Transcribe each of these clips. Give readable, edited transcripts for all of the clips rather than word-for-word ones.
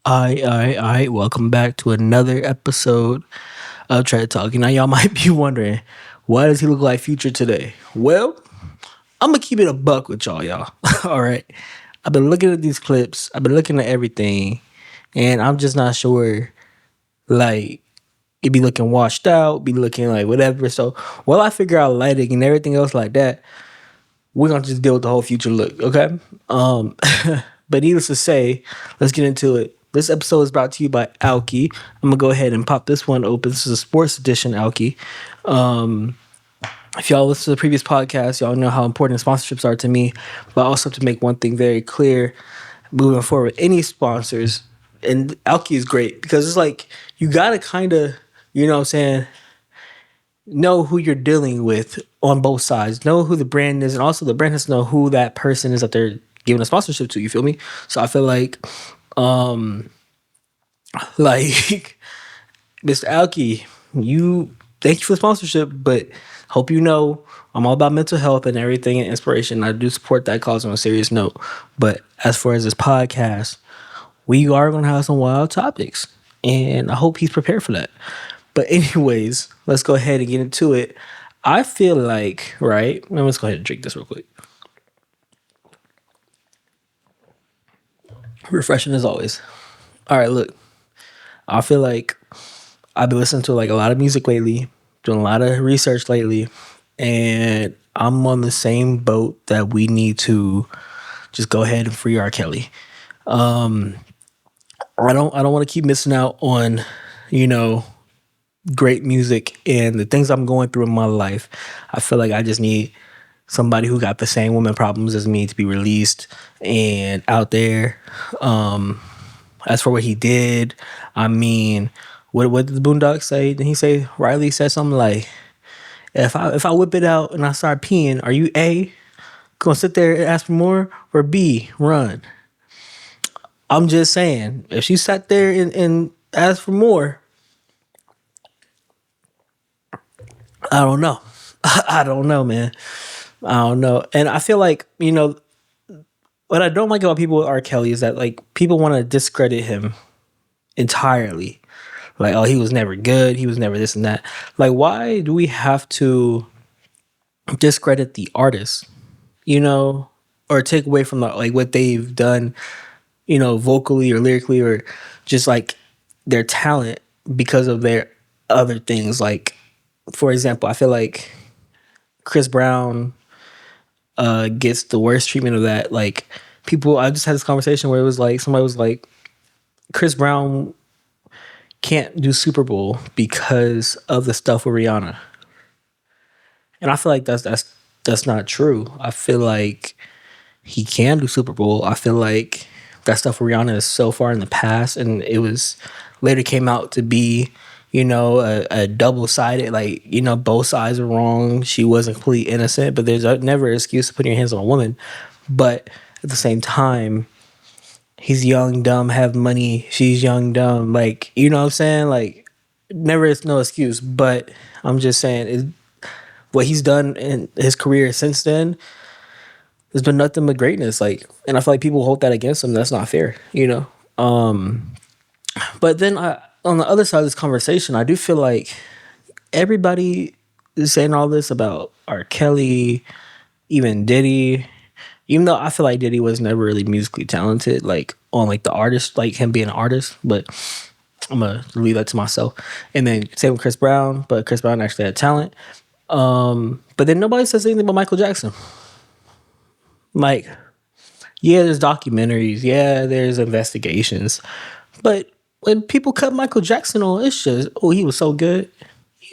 All right. Welcome back to another episode of Try Talking. Now, y'all might be wondering, why does he look like Future today? Well, I'm gonna keep it a buck with y'all. All right. I've been looking at these clips. I've been looking at everything, and I'm just not sure. Like, it be looking washed out, be looking like whatever. So, while I figure out lighting and everything else like that, we're gonna just deal with the whole Future look, okay? Um, but needless to say, let's get into it. This episode is brought to you by Alki. I'm gonna go ahead and pop this one open. This is a sports edition Alki. Um, if y'all listen to the previous podcast, y'all know how important sponsorships are to me. But I also have to make one thing very clear moving forward. Any sponsors, and Alki is great because it's like you gotta kind of, what I'm saying, know who you're dealing with on both sides. Know who the brand is, and also the brand has to know who that person is that they're giving a sponsorship to. You feel me? So I feel um, like Mr. Alki, you thank you for the sponsorship, but hope you know I'm all about mental health and everything and inspiration. I do support that cause on a serious note. But as far as this podcast, we are gonna have some wild topics, and I hope he's prepared for that. But anyways, let's go ahead and get into it. I feel like, right? Let's go ahead and drink this real quick. Refreshing as always. All right, look. I feel like I've been listening to like a lot of music lately, doing a lot of research lately, and I'm on the same boat that we need to just go ahead and free R. Kelly. Um, I don't want to keep missing out on, you know, great music and the things I'm going through in my life. I feel like I just need somebody who got the same woman problems as me to be released and out there. Um, as for what he did, I mean, what did the Boondocks say? Did he say Riley said something like, if I whip it out and I start peeing, are you A, gonna sit there and ask for more, or B, run? I'm just saying, if she sat there and asked for more, I don't know. I don't know, man. I don't know. And I feel like, what I don't like about people with R. Kelly is that like people want to discredit him entirely. Like, oh, he was never good. He was never this and that. Like, why do we have to discredit the artist, or take away from like what they've done, vocally or lyrically or just like their talent because of their other things? Like, for example, I feel like Chris Brown gets the worst treatment of that. Like, people, I just had this conversation where it was like somebody was like, Chris Brown can't do Super Bowl because of the stuff with Rihanna, and I feel like that's not true. I feel like he can do Super Bowl. I feel like that stuff with Rihanna is so far in the past, and it was later came out to be, a double sided. Like, both sides are wrong. She wasn't completely innocent, but there's never an excuse to put your hands on a woman. But at the same time, he's young, dumb, have money. She's young, dumb. Like, you know what I'm saying? Like, never is no excuse. But I'm just saying, what he's done in his career since then has been nothing but greatness. Like, and I feel like people hold that against him. That's not fair, But then on the other side of this conversation, I do feel like everybody is saying all this about R. Kelly, even Diddy. Even though I feel like Diddy was never really musically talented, like on like the artist, like him being an artist, but I'm gonna leave that to myself. And then same with Chris Brown, but Chris Brown actually had talent. But then nobody says anything about Michael Jackson. Like, yeah, there's documentaries, yeah, there's investigations, but when people cut Michael Jackson on, it's just, oh, he was so good.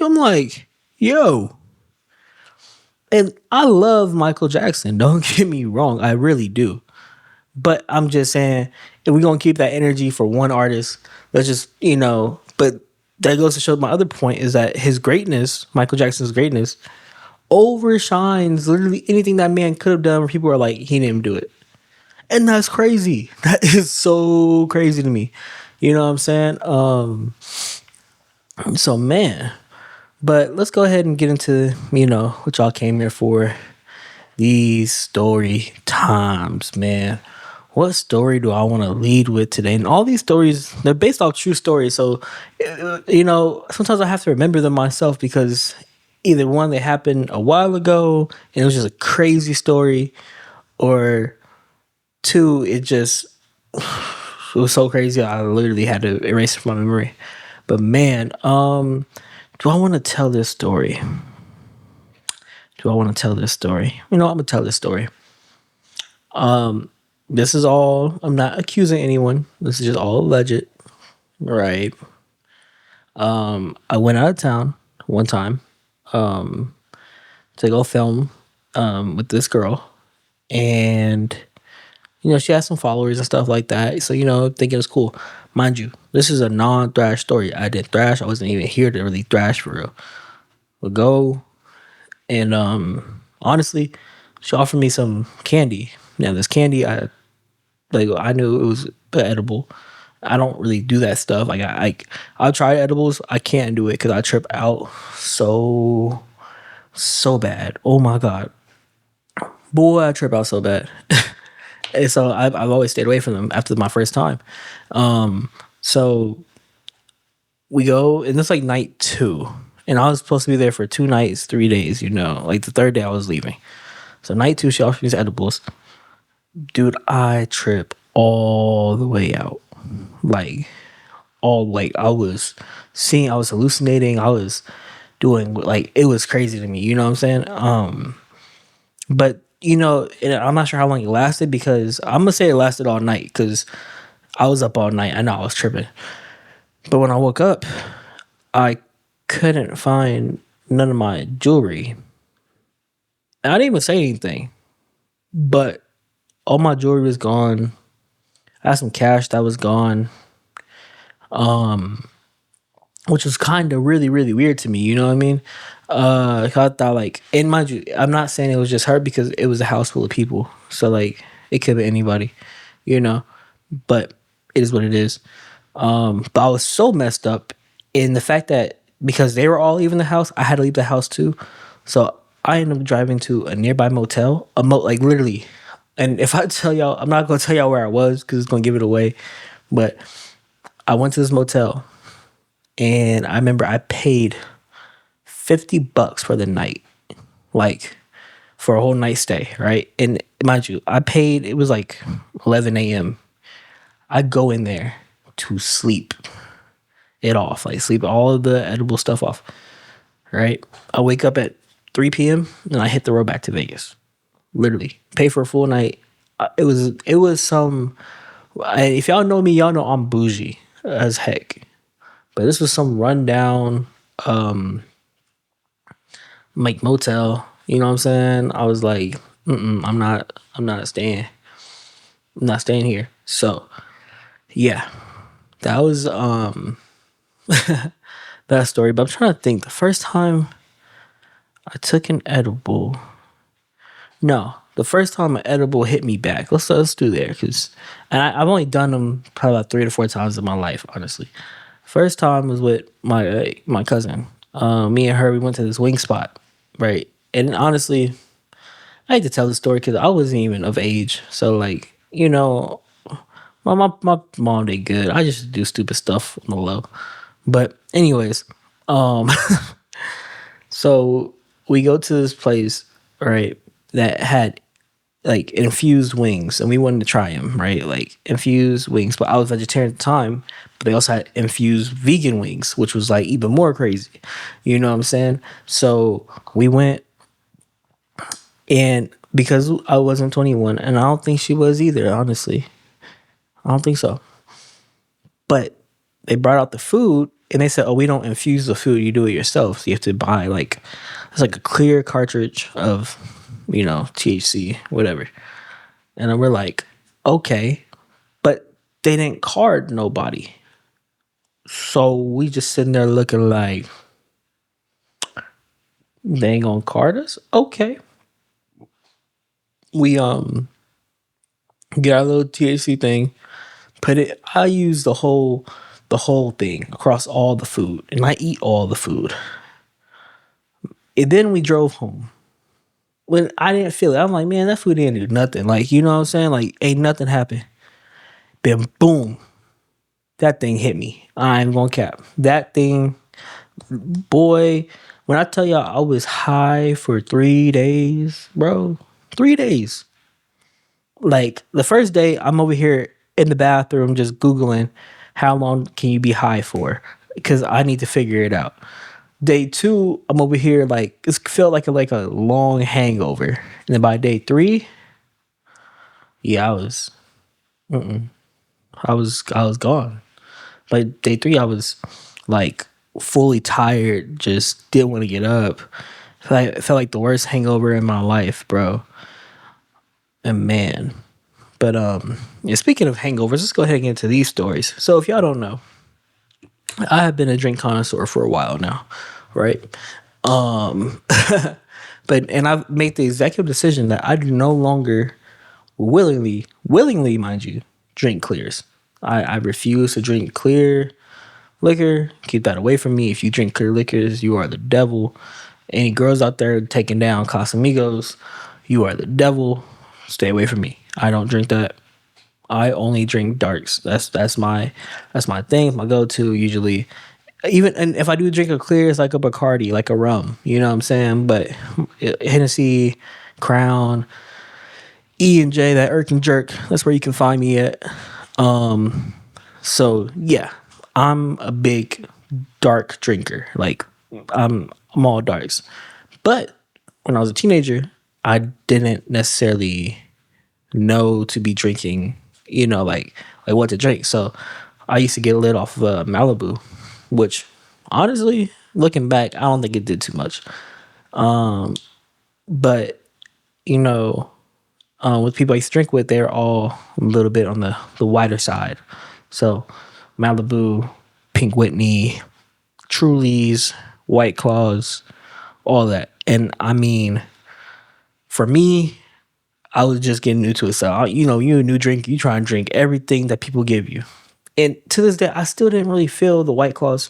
I'm like, yo. And I love Michael Jackson. Don't get me wrong. I really do. But I'm just saying, if we're going to keep that energy for one artist, let's just, but that goes to show my other point is that his greatness, Michael Jackson's greatness, overshines literally anything that man could have done where people are like, he didn't do it. And that's crazy. That is so crazy to me. You know what I'm saying? So, man. But let's go ahead and get into, what y'all came here for. These story times, man. what story do I want to lead with today? And all these stories, they're based off true stories. So, sometimes I have to remember them myself because either one, they happened a while ago and it was just a crazy story, or two, it was so crazy I literally had to erase it from my memory. But man, do I want to tell this story? Do I want to tell this story? I'm gonna tell this story. This is all, I'm not accusing anyone. This is just all alleged. Right. I went out of town one time to go film with this girl. And, she had some followers and stuff like that. So, thinking it was cool. Mind you, this is a non-thrash story. I didn't thrash. I wasn't even here to really thrash for real. We'll go. And honestly, she offered me some candy. Now, this candy, I knew it was edible. I don't really do that stuff. I'll try edibles. I can't do it because I trip out so bad. Oh my god, boy, I trip out so bad. And so I've always stayed away from them after my first time. So we go, and it's like night 2, and I was supposed to be there for 2 nights, 3 days. Like the third day I was leaving. So night 2, she offered me these edibles. Dude, I trip all the way out. I was hallucinating. I was doing, it was crazy to me. You know what I'm saying? But and I'm not sure how long it lasted, because I'm gonna say it lasted all night because I was up all night. I know I was tripping. But when I woke up, I couldn't find none of my jewelry. And I didn't even say anything, but all my jewelry was gone. I had some cash that was gone. Which was kind of really, really weird to me. You know what I mean? I thought, and mind you, I'm not saying it was just her because it was a house full of people. So it could be anybody, but it is what it is. But I was so messed up in the fact that because they were all leaving the house, I had to leave the house too. So I ended up driving to a nearby motel, literally. And if I tell y'all, I'm not going to tell y'all where I was because it's going to give it away. But I went to this motel, and I remember I paid $50 for the night, for a whole night stay, right? And mind you, it was 11 a.m. I go in there to sleep it off, sleep all of the edible stuff off, right? I wake up at 3 p.m. and I hit the road back to Vegas. Literally, pay for a full night. It was some. If y'all know me, y'all know I'm bougie as heck. But this was some rundown, motel. You know what I'm saying? I was like, I'm not staying. I'm not staying here. So, yeah, that was that story. But I'm trying to think. The first time I took an edible. No, the first time an edible hit me back. Let's do there, and I've only done them probably about 3 to 4 times in my life, honestly. First time was with my cousin. Me and her, we went to this wing spot, right? And honestly, I hate to tell the story because I wasn't even of age. So my mom did good. I just do stupid stuff on the low. But anyways, so we go to this place, right, that had infused wings, and we wanted to try them, right? Infused wings, but I was vegetarian at the time, but they also had infused vegan wings, which was even more crazy. You know what I'm saying? So we went, and because I wasn't 21, and I don't think she was either, honestly. I don't think so. But they brought out the food, and they said, "Oh, we don't infuse the food. You do it yourself. So you have to buy it's a clear cartridge of, THC, whatever." And then we're like, okay, but they didn't card nobody. So we just sitting there looking like, they ain't gonna card us? Okay. We get our little THC thing, I use the whole thing across all the food, and I eat all the food. And then we drove home. When I didn't feel it, I'm like, man, that food didn't do nothing. You know what I'm saying? Ain't nothing happened. Then boom, that thing hit me. I ain't gonna cap. That thing, boy, when I tell y'all I was high for 3 days, bro. 3 days. Like the first day, I'm over here in the bathroom just Googling how long can you be high for? Because I need to figure it out. Day two, I'm over here like it felt like a long hangover. And then by day three, yeah, I was gone. By day three, I was like fully tired, just didn't want to get up. It felt like the worst hangover in my life, bro. And man. But yeah, speaking of hangovers, let's go ahead and get into these stories. So if y'all don't know, I have been a drink connoisseur for a while now, right? Um but and I've made the executive decision that I do no longer willingly, mind you, drink clears. I refuse to drink clear liquor. Keep that away from me. If you drink clear liquors, you are the devil. Any girls out there taking down Casamigos, you are the devil. Stay away from me. I don't drink that. I only drink darks. That's my thing. My go to usually. Even and if I do drink a clear, it's like a Bacardi, like a rum. You know what I'm saying? But Hennessy, Crown, E&J, that Irk and Jerk. That's where you can find me at. So yeah, I'm a big dark drinker. Like I'm all darks. But when I was a teenager, I didn't necessarily know to be drinking, like what to drink. So I used to get lit off of Malibu, which honestly, looking back, I don't think it did too much. But with people I used to drink with, they're all a little bit on the wider side. So Malibu, Pink Whitney, Trulies, White Claws, all that. And I mean, for me, I was just getting into it. So, you're a new drink, you try and drink everything that people give you. And to this day, I still didn't really feel the White Claws,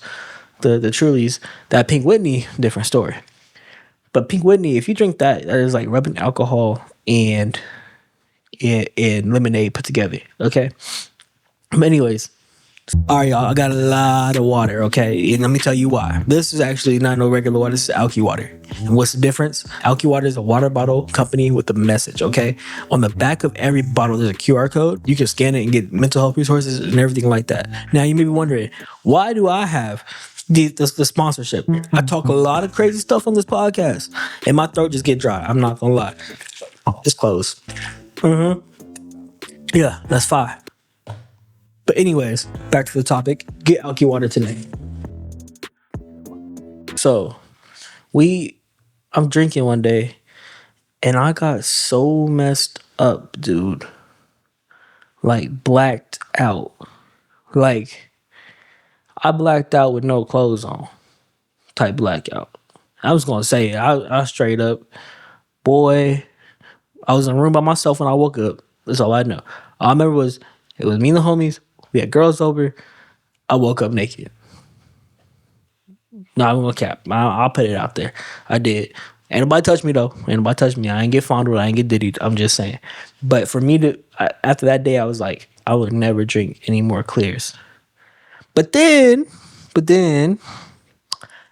the Trulies. That Pink Whitney, different story. But Pink Whitney, if you drink that is like rubbing alcohol and lemonade put together. Okay. But anyways, all right, y'all. I got a lot of water. Okay, and let me tell you why. This is actually not no regular water. This is Alky water. And what's the difference? Alky water is a water bottle company with a message. Okay, on the back of every bottle there's a QR code. You can scan it and get mental health resources and everything like that. Now you may be wondering, why do I have the sponsorship? I talk a lot of crazy stuff on this podcast, and my throat just get dry. I'm not gonna lie. It's closed. Yeah, that's fine. But anyways, back to the topic. Get Alky water today. So I'm drinking one day and I got so messed up, dude. Like blacked out. Like I blacked out with no clothes on. Type blackout. I was gonna say I straight up, boy, I was in a room by myself when I woke up. That's all I know. All I remember was it was me and the homies. We had girls over. I woke up naked. No, I'm gonna cap. I'll put it out there. I did. Ain't nobody touch me though. Ain't nobody touch me. I ain't get fondled. I ain't get diddied. I'm just saying. But for me after that day, I was like, I would never drink any more clears. But then,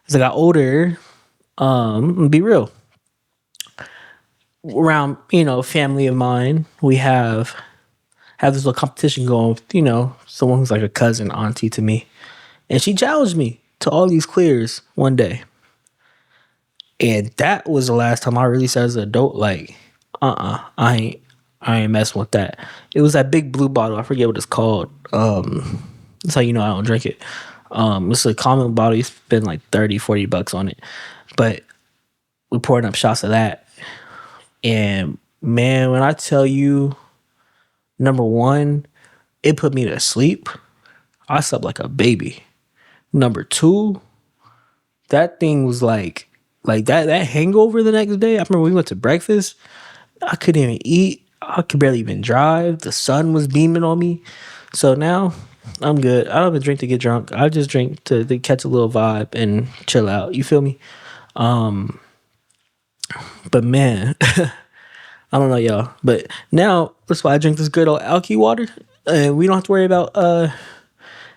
as I got older, I'm gonna be real. Around family of mine, we have this little competition going with someone who's like a cousin, auntie to me, and she challenged me to all these clears one day. And that was the last time I really said as an adult, like, I ain't messing with that. It was that big blue bottle. I forget what it's called. That's how you know I don't drink it. It's a common bottle. You spend like $30-$40 on it. But we poured up shots of that. And man, when I tell you, number one, it put me to sleep. I slept like a baby. Number two, that thing was like that hangover the next day. I remember we went to breakfast. I couldn't even eat. I could barely even drive. The sun was beaming on me. So now I'm good. I don't even drink to get drunk. I just drink to catch a little vibe and chill out. You feel me? But man, I don't know, y'all. But now that's why I drink this good old Alky water. and we don't have to worry about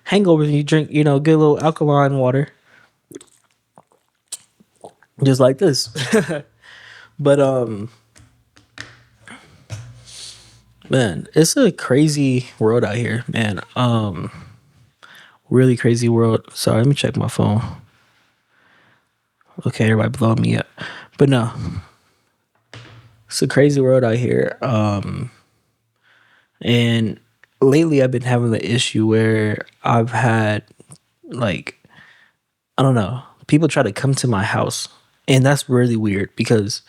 hangovers when you drink, good little alkaline water, just like this. But man, it's a crazy world out here, man. Really crazy world. Sorry, let me check my phone. Okay, everybody blowing me up, but no, it's a crazy world out here. And lately I've been having the issue where I've had, like, I don't know, people try to come to my house, and that's really weird because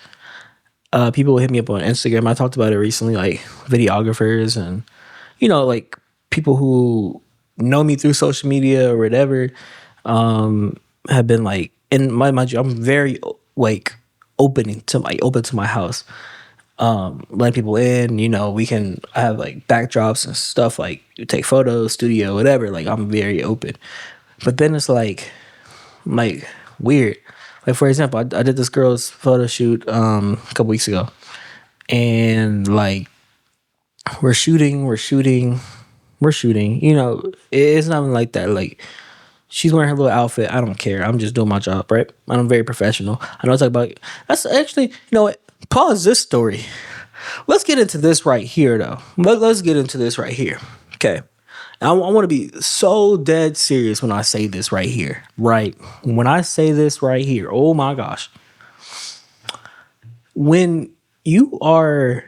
people will hit me up on Instagram. I talked about it recently, like videographers and like people who know me through social media or whatever, have been like, and mind you, I'm very like open to my house, letting people in. We can have like backdrops and stuff, like you take photos, studio, whatever. Like I'm very open, but then it's like weird. Like for example, I did this girl's photo shoot a couple weeks ago, and like we're shooting. It's nothing like that. Like she's wearing her little outfit. I don't care. I'm just doing my job, right? I'm very professional. I know it's like about that's actually what. Pause this story. Let's get into this right here, though. Let's get into this right here. Okay. I want to be so dead serious when I say this right here. Right. When I say this right here, oh my gosh. When you are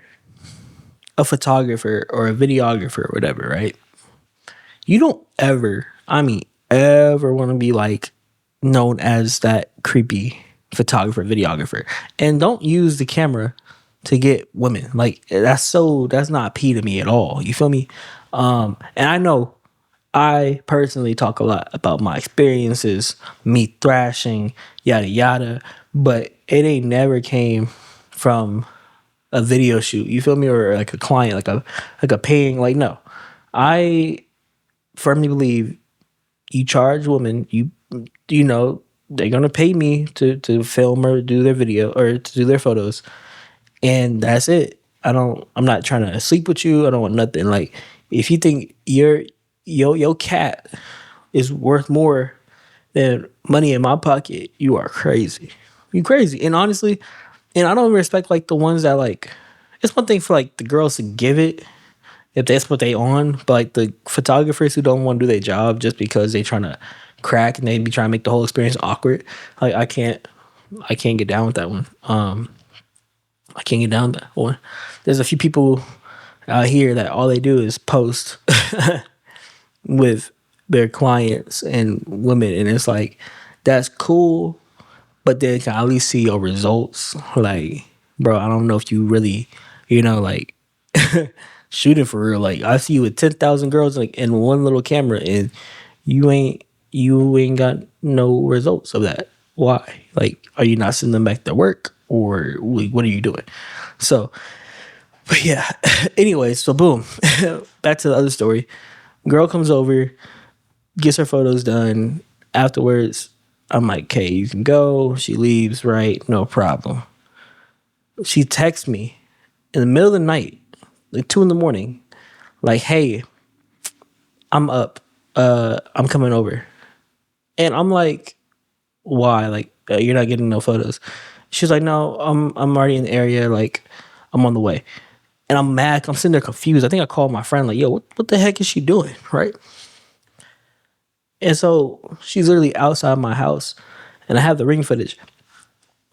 a photographer or a videographer or whatever, right? You don't ever, ever want to be like known as that creepy photographer, videographer. And don't use the camera to get women. Like that's not P to me at all. You feel me? And I know I personally talk a lot about my experiences, me thrashing, yada yada, but it ain't never came from a video shoot. You feel me? Or like a client, like a paying, like no. I firmly believe you charge women, they're gonna pay me to film or do their video or to do their photos, and that's it. I'm not trying to sleep with you. I don't want nothing. Like if you think your cat is worth more than money in my pocket, you are crazy. You crazy. And honestly, and I don't respect like the ones that like, it's one thing for like the girls to give it if that's what they on, but like the photographers who don't want to do their job just because they trying to crack and they be trying to make the whole experience awkward. Like I can't get down with that one. I can't get down with that one. There's a few people out here that all they do is post with their clients and women, and it's like that's cool, but then can I at least see your results? Like, bro, I don't know if you really, like shooting for real. Like I see you with 10,000 girls like in one little camera, and you ain't got no results of that. Why? Like, are you not sending them back to work, or what are you doing? So, but yeah. Anyway, so boom, back to the other story. Girl comes over, gets her photos done. Afterwards, I'm like, okay, you can go. She leaves, right? No problem. She texts me in the middle of the night, like 2 a.m, like, hey, I'm up. I'm coming over. And I'm like, why? Like, you're not getting no photos. She's like, no, I'm already in the area. Like, I'm on the way. And I'm mad. I'm sitting there confused. I think I called my friend, like, yo, what the heck is she doing? Right? And so she's literally outside my house, and I have the ring footage.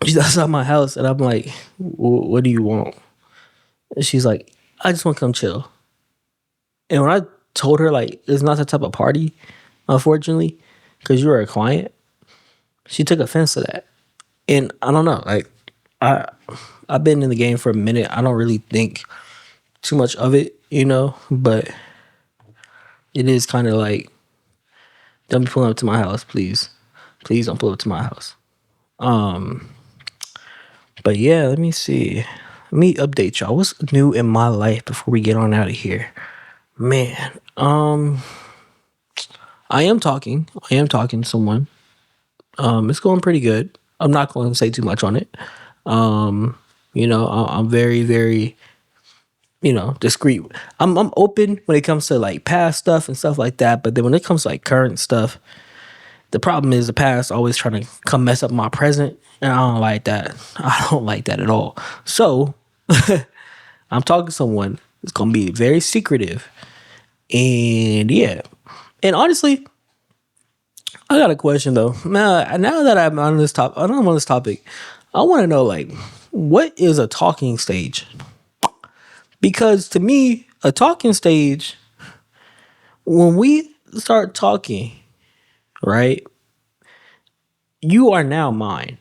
She's outside my house, and I'm like, what do you want? And she's like, I just want to come chill. And when I told her, like, it's not that type of party, unfortunately, because you're a client, she took offense to that. And I don't know, like, I've been in the game for a minute. I don't really think too much of it, but it is kind of like, don't be pulling up to my house, please. Please don't pull up to my house. But yeah, let me see. Let me update y'all. What's new in my life before we get on out of here? Man, I am talking to someone. It's going pretty good. I'm not going to say too much on it. I'm very, very discreet. I'm open when it comes to like past stuff and stuff like that, but then when it comes to like current stuff, the problem is the past always trying to come mess up my present, and I don't like that. I don't like that at all. So I'm talking to someone that's gonna be very secretive, and yeah. And honestly, I got a question though. Now that I'm on this top, I'm on this topic. I want to know like, what is a talking stage? Because to me, a talking stage, when we start talking, right, you are now mine.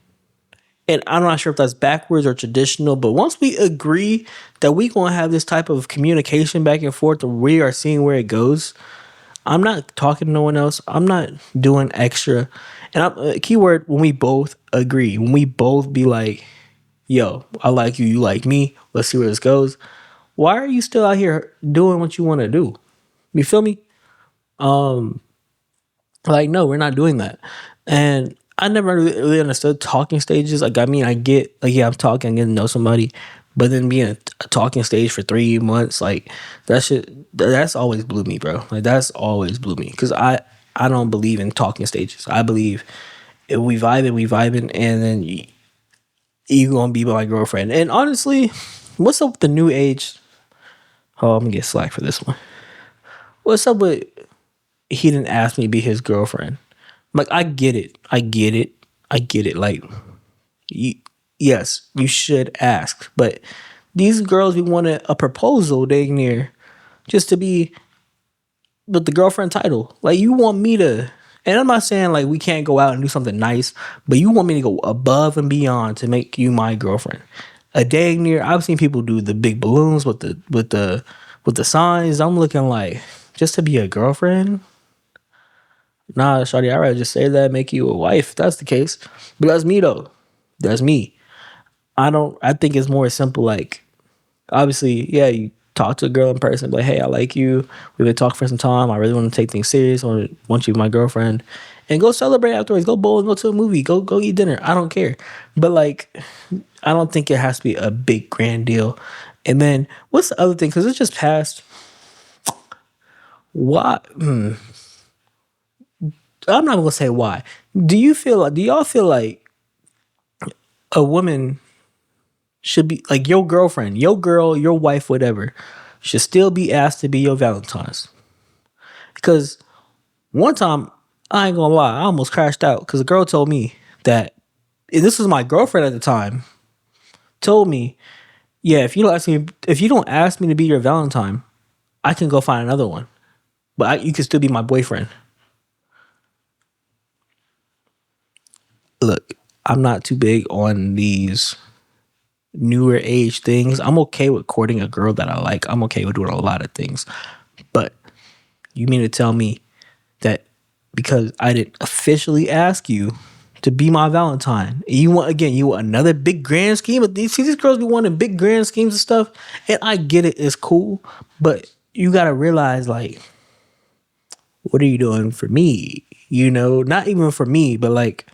And I'm not sure if that's backwards or traditional, but once we agree that we gonna have this type of communication back and forth, and we are seeing where it goes, I'm not talking to no one else. I'm not doing extra. And keyword, when we both agree, when we both be like, yo, I like you, you like me, let's see where this goes. Why are you still out here doing what you want to do? You feel me? Like, no, we're not doing that. And I never really understood talking stages. Like, I mean, I get, like, yeah, I'm talking, I'm getting to know somebody, but then being a talking stage for 3 months, like, that's always blew me, bro. Like, that's always blew me. Because I don't believe in talking stages. I believe if we vibing, and then you gonna be my girlfriend. And honestly, what's up with the new age? Oh, I'm gonna get slack for this one. What's up with he didn't ask me to be his girlfriend? Like, I get it. Like, you, yes, you should ask. But these girls, we wanted a proposal dang near just to be with the girlfriend title. Like, you want me to, and I'm not saying like we can't go out and do something nice, but you want me to go above and beyond to make you my girlfriend. A dang near, I've seen people do the big balloons with the signs. I'm looking like, just to be a girlfriend? Nah, shawty, I'd rather just say that, make you a wife. If that's the case. But that's me though. That's me. I think it's more simple, like, obviously, yeah, you talk to a girl in person, but hey, I like you. We've been talking for some time. I really want to take things serious. I want you to be my girlfriend. And go celebrate afterwards. Go bowling, go to a movie, go eat dinner. I don't care. But like, I don't think it has to be a big grand deal. And then what's the other thing? Because it just passed. Why? I'm not gonna say why. Do y'all feel like a woman should be like your girlfriend, your girl, your wife, whatever, should still be asked to be your Valentine's? Because one time, I ain't gonna lie, I almost crashed out because a girl told me that, and this was my girlfriend at the time, told me, yeah, if you don't ask me to be your Valentine, I can go find another one, but you can still be my boyfriend. Look, I'm not too big on these newer age things. I'm okay with courting a girl that I like. I'm okay with doing a lot of things. But you mean to tell me that because I didn't officially ask you to be my Valentine, you want another big grand scheme? But these girls be wanting big grand schemes and stuff, and I get it, it's cool, but you gotta realize, like, what are you doing for me? Not even for me, but like,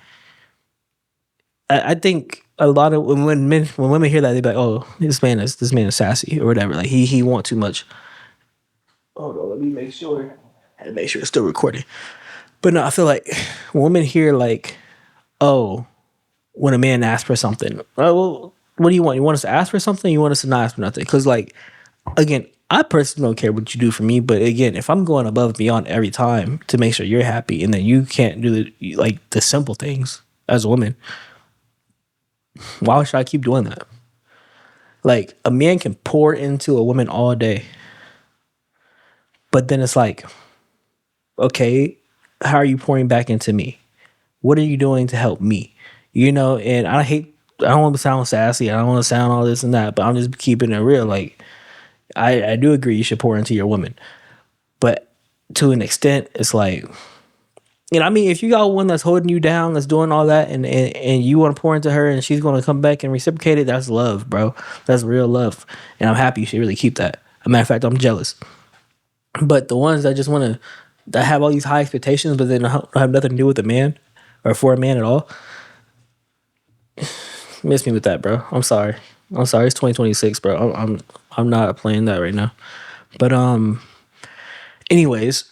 I think a lot of when women hear that, they be like, "Oh, this man is sassy or whatever." Like he want too much. Hold on, let me make sure. I had to make sure it's still recording. But no, I feel like when women hear like, "Oh, when a man asks for something, oh, well, what do you want? You want us to ask for something? You want us to not ask for nothing?" Because like, again, I personally don't care what you do for me, but again, if I'm going above and beyond every time to make sure you're happy, and then you can't do the simple things as a woman, why should I keep doing that? Like, a man can pour into a woman all day, but then it's like, okay, how are you pouring back into me? What are you doing to help me? And I don't want to sound sassy. I don't want to sound all this and that, but I'm just keeping it real. Like, I do agree you should pour into your woman, but to an extent, it's like, I mean, if you got one that's holding you down, that's doing all that, and you want to pour into her, and she's going to come back and reciprocate it, that's love, bro. That's real love, and I'm happy you should really keep that. As a matter of fact, I'm jealous. But the ones that just want to, that have all these high expectations, but then don't have nothing to do with a man or for a man at all, miss me with that, bro. I'm sorry. I'm sorry, it's 2026, bro. I'm not playing that right now. But anyways,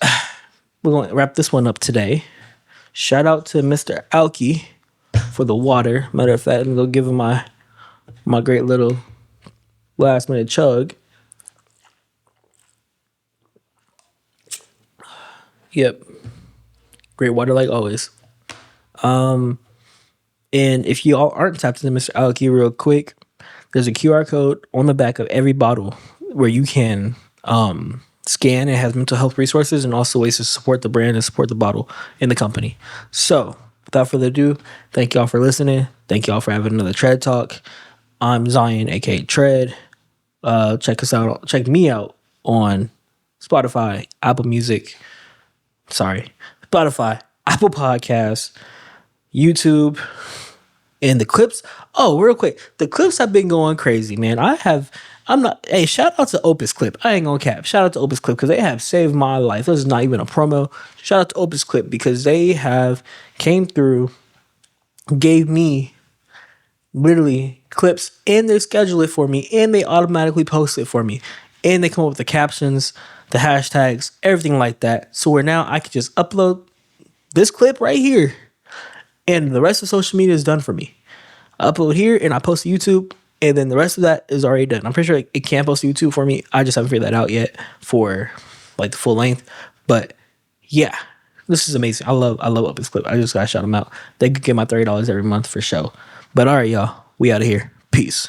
we're going to wrap this one up today. Shout out to Mr. Alky for the water. Matter of fact, I'm gonna give him my great little last minute chug. Yep, great water like always. And if you all aren't tapped into Mr. Alki real quick, there's a QR code on the back of every bottle where you can scan. It has mental health resources and also ways to support the brand and support the bottle and the company. So without further ado, thank y'all for listening. Thank y'all for having another Tread Talk. I'm Zyan, aka Tread. Check us out. Check me out on Spotify, Spotify, Apple Podcasts, YouTube. And the clips, oh, real quick, the clips have been going crazy, man. Hey, shout out to Opus Clip. I ain't gonna cap. Shout out to Opus Clip because they have saved my life. This is not even a promo. Shout out to Opus Clip because they have came through, gave me literally clips and they schedule it for me and they automatically post it for me. And they come up with the captions, the hashtags, everything like that. So where now I can just upload this clip right here and the rest of social media is done for me. I upload here and I post to YouTube, and then the rest of that is already done. I'm pretty sure it can post to YouTube for me. I just haven't figured that out yet for like the full length. But yeah, this is amazing. I love Opus Clip. I just gotta shout them out. They could get my $30 every month for show. But all right, y'all, we out of here. Peace.